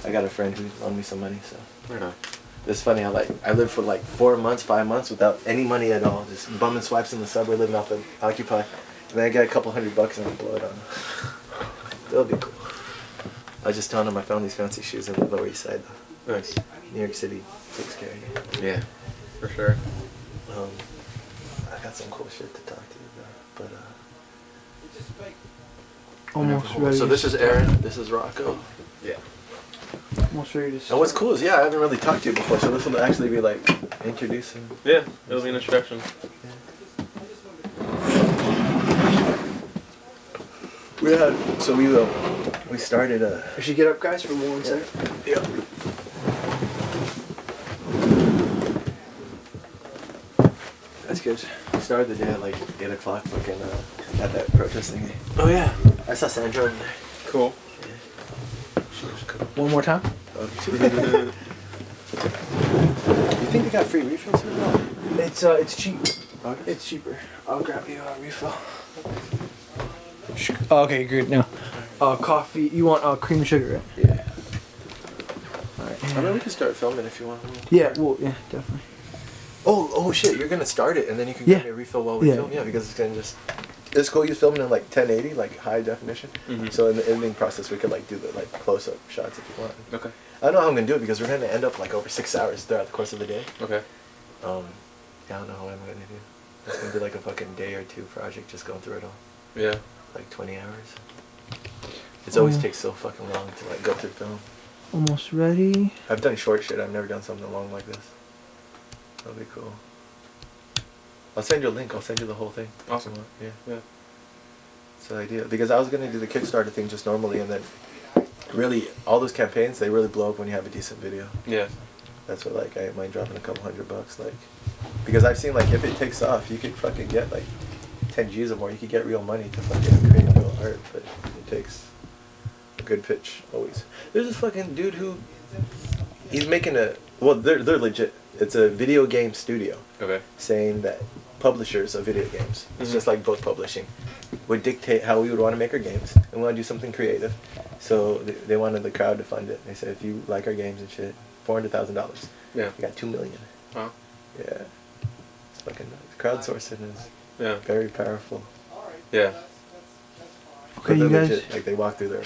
I got a friend who loaned me some money, so. Right on. It's funny how I lived for like 4 months, 5 months without any money at all, just bumming swipes in the subway, living off of Occupy. And then I got a couple $100 and I blow it on. That'll be cool. I was just telling him I found these fancy shoes in the Lower East Side. Nice. New York City takes care of you. Yeah, for sure. I got some cool shit to talk to you about, but Almost ready. So this is Aaron, this is Rocco. Yeah. Almost ready to start. And what's cool is, I haven't really talked to you before, so this will actually be like introducing. Yeah, it'll be an introduction. We started We should get up, guys, for 1 second. Yeah. That's good. We started the day at like 8 o'clock, fucking at that protest thingy. Oh, yeah. I saw Sandra in there. Cool. Yeah. She was cool. One more time? You think they got free refills here? It's cheap. Okay. It's cheaper. I'll grab you a refill. Oh, okay, good. Now, coffee. You want cream and sugar, right? Yeah. Alright. I mean, we can start filming if you want. Yeah, well, yeah, definitely. Oh shit! You're gonna start it, and then you can Yeah. get me a refill while we film. Yeah, because it's gonna just. It's cool. You filming in like 1080, like high definition. Mm-hmm. So in the editing process, we could like do the like close-up shots if you want. Okay. I don't know how I'm gonna do it because we're gonna end up like over 6 hours throughout the course of the day. Okay. Yeah, I don't know how I'm gonna do. It's gonna be like a fucking day or two project, just going through it all. Yeah. Like 20 hours. It always takes so fucking long to like go through film. Almost ready. I've done short shit. I've never done something long like this. That'll be cool. I'll send you a link. I'll send you the whole thing. Awesome. Yeah. Yeah. It's the idea. Because I was gonna do the Kickstarter thing just normally, and then really all those campaigns, they really blow up when you have a decent video. Yeah. That's what like I mind dropping a couple $100 like, because I've seen like if it takes off, you could fucking get like 10 G's or more. You could get real money to fucking create real art, but it takes a good pitch always. There's this fucking dude who he's making they're legit. It's a video game studio. Okay. Saying that publishers of video games, it's just like book publishing, would dictate how we would want to make our games, and we want to do something creative. So they wanted the crowd to fund it. They said, if you like our games and shit, $400,000. Yeah. We got $2 million. Wow. Yeah. It's fucking nice. Crowdsourcing is very powerful. Yeah. Okay, you guys. Legit, like they walk through their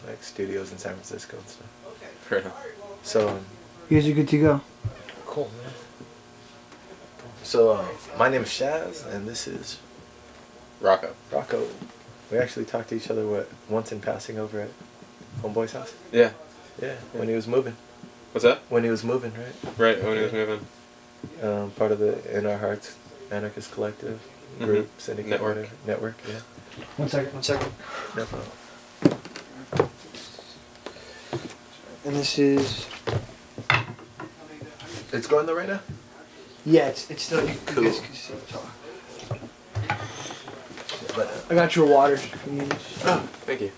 like studios in San Francisco and stuff. Fair enough. So. You guys are good to go. Cool, man. So my name is Shaz, and this is Rocco. Rocco. We actually talked to each other once in passing over at Homeboy's house. Yeah. Yeah, when he was moving. What's that? When he was moving, right? Right, when he was moving. Part of the In Our Hearts Anarchist Collective group, syndicate, Network. whatever. Network, yeah. 1 second. 1 second. No problem. And this is. It's going though right now? Yeah, it's still. You Cool. guys can still talk. But, I got your water. Oh, thank you.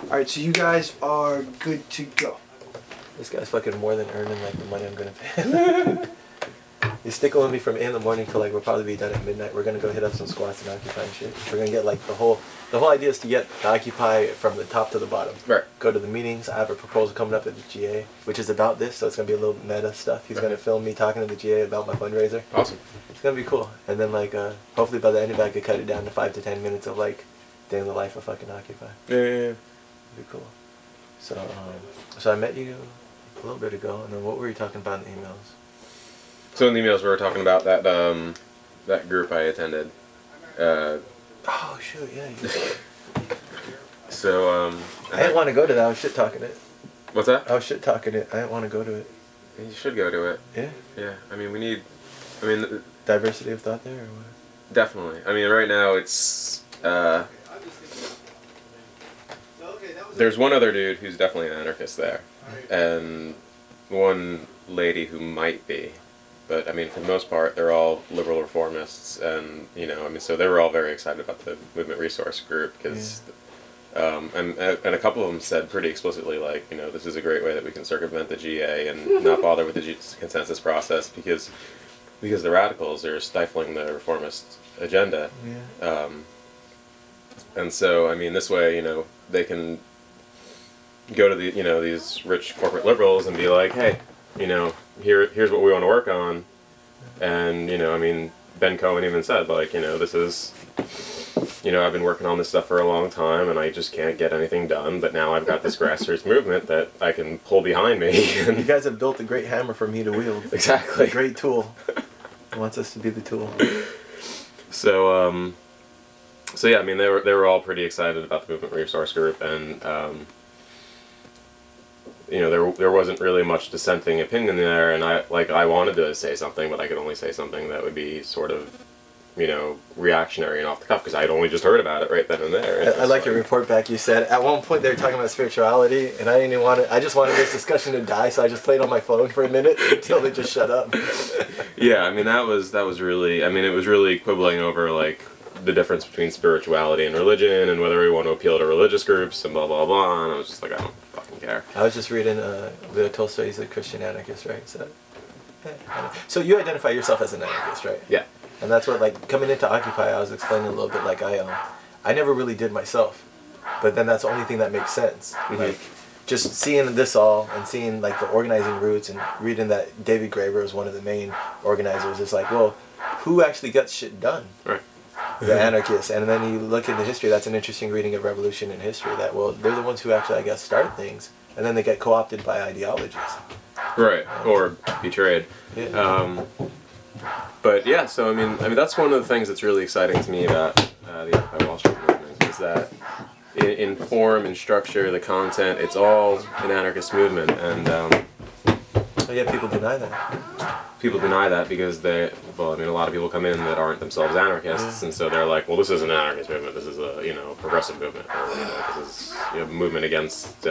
Alright, so you guys are good to go. this guy's fucking more than earning like the money I'm gonna pay. He's sticking with me from 8 in the morning till like we'll probably be done at midnight. We're gonna go hit up some squats and Occupy and shit. We're gonna get like the whole idea is to get the Occupy from the top to the bottom. Right. Go to the meetings. I have a proposal coming up at the GA, which is about this, so it's gonna be a little meta stuff. He's gonna film me talking to the GA about my fundraiser. Awesome. It's gonna be cool. And then like hopefully by the end of it I could cut it down to 5 to 10 minutes of like day in the life of fucking Occupy. Yeah. It'd be cool. So so I met you a little bit ago, and then what were you talking about in the emails? So in the emails we were talking about that group I attended. Oh shoot, yeah. So I didn't want to go to that. I was shit talking it. What's that? I was shit talking it. I didn't want to go to it. You should go to it. Yeah. Yeah. I mean, Diversity of thought there, or what? definitely. I mean, right now it's there's one other dude who's definitely an anarchist there, and one lady who might be. But, I mean, for the most part, they're all liberal reformists, and, so they were all very excited about the Movement Resource Group, because, and a couple of them said pretty explicitly, like, this is a great way that we can circumvent the GA and not bother with the consensus process, because the radicals are stifling the reformist agenda. Yeah. And so, I mean, this way, they can go to these rich corporate liberals and be like, hey, here's what we want to work on, and I mean, Ben Cohen even said, like, this is, I've been working on this stuff for a long time and I just can't get anything done, but now I've got this grassroots movement that I can pull behind me. You guys have built a great hammer for me to wield. Exactly. A great tool. He wants us to be the tool. So yeah, I mean, they were all pretty excited about the Movement Resource Group, and there wasn't really much dissenting opinion there, and I wanted to say something, but I could only say something that would be sort of, reactionary and off the cuff, because I'd only just heard about it right then and there. I like your report back. You said at one point they were talking about spirituality, and I didn't even want to. I just wanted this discussion to die, so I just played on my phone for a minute until they just shut up. Yeah, I mean, that was really. I mean, it was really quibbling over like the difference between spirituality and religion, and whether we want to appeal to religious groups and blah blah blah. And I was just like, I don't fucking care. I was just reading Leo Tolstoy. He's a Christian anarchist, right? So you identify yourself as an anarchist, right? Yeah. And that's what, like, coming into Occupy, I was explaining a little bit, like, I never really did myself, but then that's the only thing that makes sense. Mm-hmm. Like, just seeing this all and seeing, like, the organizing roots and reading that David Graeber is one of the main organizers, it's like, well, who actually gets shit done? Right. The anarchists. And then you look into history, that's an interesting reading of revolution in history, that, well, they're the ones who actually, I guess, start things, and then they get co-opted by ideologies. Right, or betrayed. Yeah. But yeah, so I mean that's one of the things that's really exciting to me about the Occupy Wall Street movement, is that in form and structure, the content, it's all an anarchist movement, and Yeah, people deny that. People deny that because a lot of people come in that aren't themselves anarchists, and so they're like, well, this is an anarchist movement, this is a progressive movement, or this is a movement against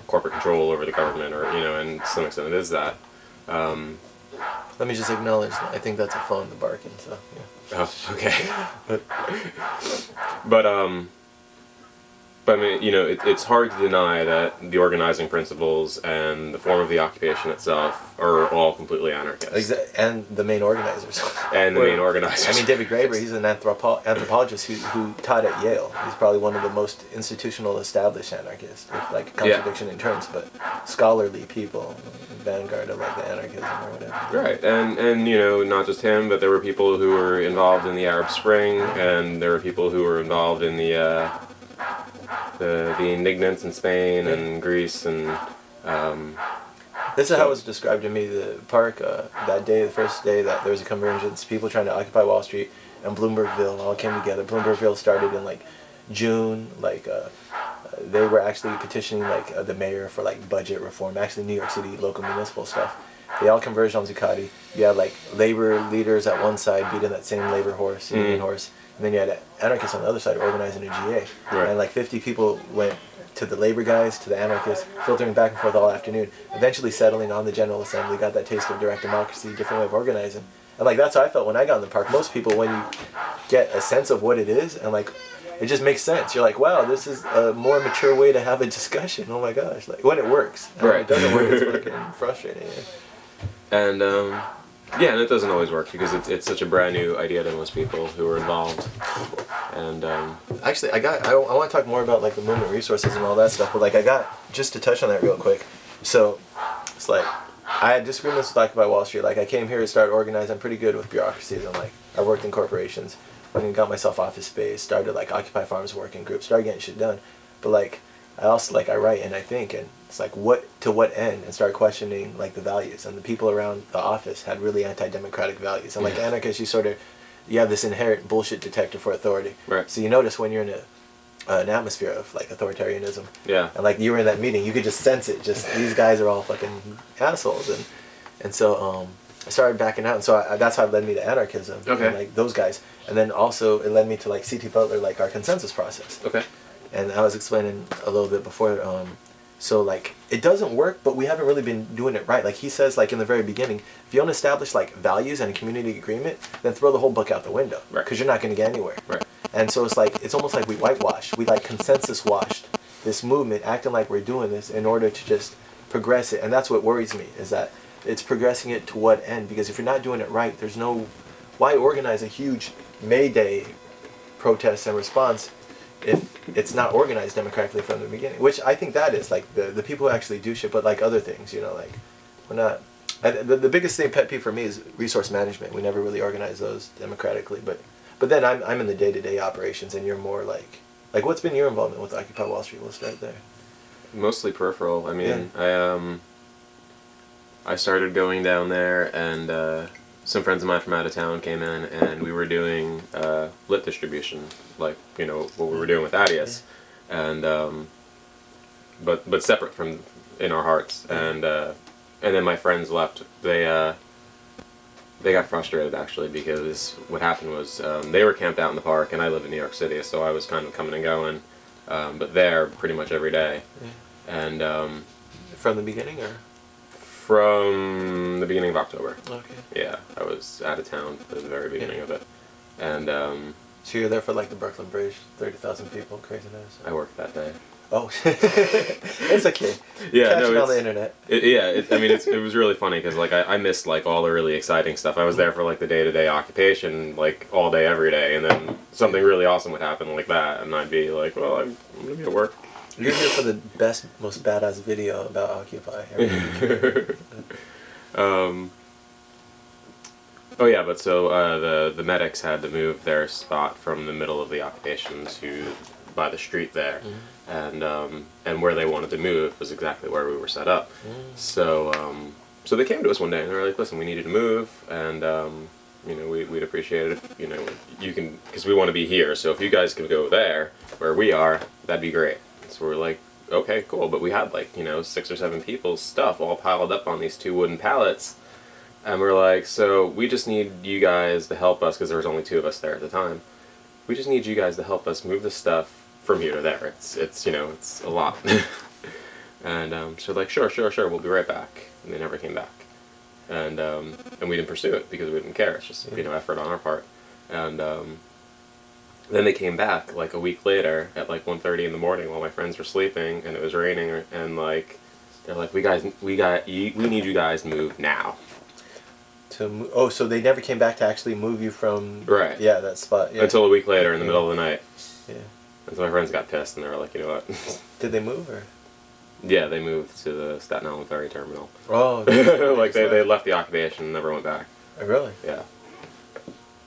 corporate control over the government, or and to some extent it is that. Let me just acknowledge that I think that's a phone, the barking, so, yeah. Oh, okay. But I mean, it's hard to deny that the organizing principles and the form of the occupation itself are all completely anarchist. And the main organizers. And the main organizers. I mean, David Graeber, he's an anthropologist who taught at Yale. He's probably one of the most institutional established anarchists, with like a contradiction in terms, but scholarly people, vanguard of like the anarchism or whatever. Right, and not just him, but there were people who were involved in the Arab Spring, and there were people who were involved in the indignance in Spain and Greece, and this is how it was described to me. The park that day, the first day that there was a convergence, people trying to occupy Wall Street and Bloombergville all came together. Bloombergville started in like June, like they were actually petitioning like the mayor for like budget reform. Actually, New York City local municipal stuff. They all converged on Zuccotti. You had like labor leaders at one side beating that same labor horse, union horse. And then you had anarchists on the other side organizing a GA. Right. And like 50 people went to the labor guys, to the anarchists, filtering back and forth all afternoon, eventually settling on the General Assembly, got that taste of direct democracy, different way of organizing. And like that's how I felt when I got in the park. Most people, when you get a sense of what it is, and like it just makes sense. You're like, wow, this is a more mature way to have a discussion. Oh my gosh. Like when it works. And when it doesn't work, it's fucking frustrating. And and it doesn't always work because it's such a brand new idea to most people who are involved. And actually, I want to talk more about like the movement resources and all that stuff. But like I got just to touch on that real quick. So it's like I had disagreements with Occupy Wall Street. Like I came here to start organizing. I'm pretty good with bureaucracies. I'm like I worked in corporations. Went and got myself office space. Started like Occupy Farms working groups. Started getting shit done. But like I also like I write and I think, and it's like to what end, and start questioning like the values. And the people around the office had really anti-democratic values. And like anarchists, you have this inherent bullshit detector for authority. Right. So you notice when you're in an atmosphere of like authoritarianism. Yeah. And like you were in that meeting, you could just sense it. Just these guys are all fucking assholes, and so I started backing out, and so that's how it led me to anarchism. Okay. And like those guys, and then also it led me to like C.T. Butler, like our consensus process. Okay. And I was explaining a little bit before, so like it doesn't work, but we haven't really been doing it right. Like he says, like in the very beginning, if you don't establish like values and a community agreement, then throw the whole book out the window, right? Because you're not going to get anywhere. Right. And so it's almost like we whitewashed, we like consensus washed this movement, acting like we're doing this in order to just progress it. And that's what worries me, is that it's progressing it to what end? Because if you're not doing it right, there's no, why organize a huge May Day protest and response if it's not organized democratically from the beginning, which I think that is like the people who actually do shit, but like other things, you know, like we're not. The biggest thing pet peeve for me is resource management. We never really organize those democratically, but then I'm in the day-to-day operations, and you're more like what's been your involvement with Occupy Wall Street? We'll start there. Mostly peripheral. I mean, I started going down there, and some friends of mine from out of town came in, and we were doing lit distribution, like, you know, what we were doing with Adius, and but separate from in our hearts, and then my friends left. They got frustrated, actually, because what happened was they were camped out in the park, and I live in New York City, so I was kind of coming and going, but there pretty much every day. And from the beginning, or from the beginning of October. Okay. Yeah, I was out of town for the very beginning of it, and so you're there for like the Brooklyn Bridge, 30,000 people, craziness. I worked that day. Oh, it's okay. Yeah, Catch no, it it's on the internet. I mean, it was really funny because like I missed like all the really exciting stuff. I was there for like the day-to-day occupation, like all day, every day, and then something really awesome would happen like that, and I'd be like, well, I'm gonna be at work. You're here for the best, most badass video about Occupy. Oh yeah, but so the medics had to move their spot from the middle of the occupation to by the street there, and where they wanted to move was exactly where we were set up. So so they came to us one day and they were like, "Listen, we need you to move, and you know, we'd appreciate it if, you know, you can, because we want to be here. So if you guys could go there where we are, that'd be great." So we're like, okay, cool. But we had like, you know, 6 or 7 people's stuff all piled up on these 2 wooden pallets. And we're like, so we just need you guys to help us, because there was only 2 of us there at the time. We just need you guys to help us move the stuff from here to there. It's you know, it's a lot. And so like, sure, we'll be right back. And they never came back. And we didn't pursue it because we didn't care. It's just, you know, effort on our part. And then they came back like a week later at like 1:30 in the morning while my friends were sleeping and it was raining, and like they're like, we need you guys to move now. So they never came back to actually move you from that spot. Yeah. Until a week later in the middle of the night. Yeah. And so my friends got pissed and they were like, you know what? Did they move or? Yeah, they moved to the Staten Island ferry terminal. Oh. Like they left the occupation and never went back. Oh, really? Yeah.